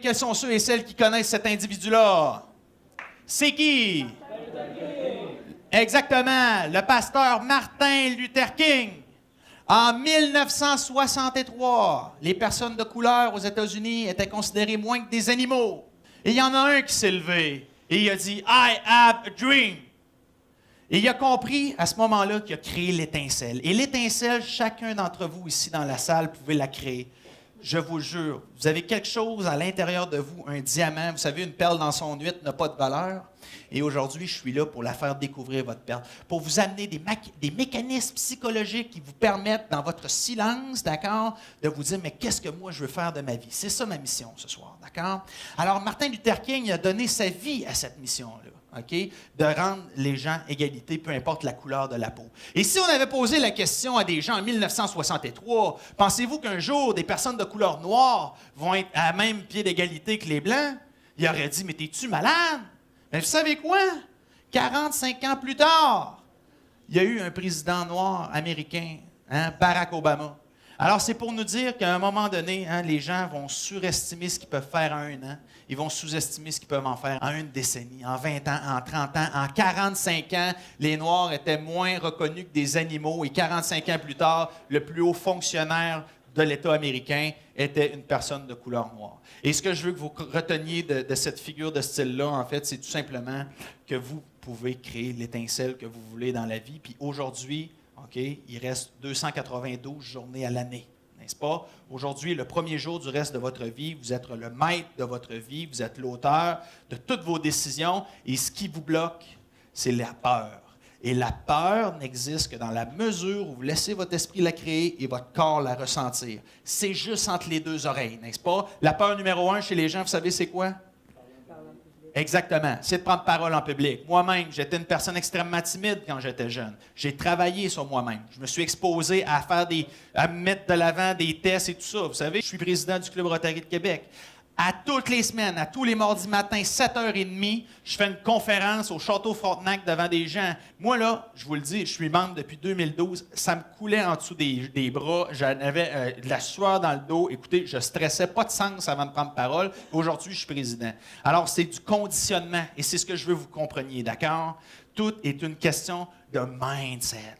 Quels sont ceux et celles qui connaissent cet individu-là? C'est qui? Exactement, le pasteur Martin Luther King. En 1963, les personnes de couleur aux États-Unis étaient considérées moins que des animaux. Et il y en a un qui s'est levé et il a dit « I have a dream ». Et il a compris à ce moment-là qu'il a créé l'étincelle. Et l'étincelle, chacun d'entre vous ici dans la salle pouvait la créer. Je vous jure, vous avez quelque chose à l'intérieur de vous, un diamant. Vous savez, une perle dans son huître n'a pas de valeur. Et aujourd'hui, je suis là pour la faire découvrir, votre perle, pour vous amener des mécanismes psychologiques qui vous permettent, dans votre silence, d'accord, de vous dire, mais qu'est-ce que moi je veux faire de ma vie? C'est ça ma mission ce soir, d'accord? Alors, Martin Luther King a donné sa vie à cette mission-là. Okay? De rendre les gens égalité, peu importe la couleur de la peau. Et si on avait posé la question à des gens en 1963, pensez-vous qu'un jour, des personnes de couleur noire vont être à même pied d'égalité que les Blancs? Ils auraient dit, mais t'es-tu malade? Mais vous savez quoi? 45 ans plus tard, il y a eu un président noir américain, hein, Barack Obama. Alors, c'est pour nous dire qu'à un moment donné, hein, les gens vont surestimer ce qu'ils peuvent faire en un an. Ils vont sous-estimer ce qu'ils peuvent en faire en une décennie, en 20 ans, en 30 ans. En 45 ans, les Noirs étaient moins reconnus que des animaux. Et 45 ans plus tard, le plus haut fonctionnaire de l'État américain était une personne de couleur noire. Et ce que je veux que vous reteniez de cette figure de style-là, en fait, c'est tout simplement que vous pouvez créer l'étincelle que vous voulez dans la vie. Puis aujourd'hui, OK, il reste 292 journées à l'année, n'est-ce pas? Aujourd'hui, le premier jour du reste de votre vie, vous êtes le maître de votre vie, vous êtes l'auteur de toutes vos décisions. Et ce qui vous bloque, c'est la peur. Et la peur n'existe que dans la mesure où vous laissez votre esprit la créer et votre corps la ressentir. C'est juste entre les deux oreilles, n'est-ce pas? La peur numéro 1 chez les gens, vous savez, c'est quoi? Exactement, c'est de prendre parole en public. Moi-même, j'étais une personne extrêmement timide quand j'étais jeune. J'ai travaillé sur moi-même. Je me suis exposé à mettre de l'avant des tests et tout ça. Vous savez, je suis président du Club Rotary de Québec. À toutes les semaines, à tous les mardis matins, 7h30, je fais une conférence au Château Frontenac devant des gens. Moi, là, je vous le dis, je suis membre depuis 2012. Ça me coulait en dessous des bras. J'avais de la sueur dans le dos. Écoutez, je stressais pas de sens avant de prendre parole. Aujourd'hui, je suis président. Alors, c'est du conditionnement. Et c'est ce que je veux que vous compreniez, d'accord? Tout est une question de mindset.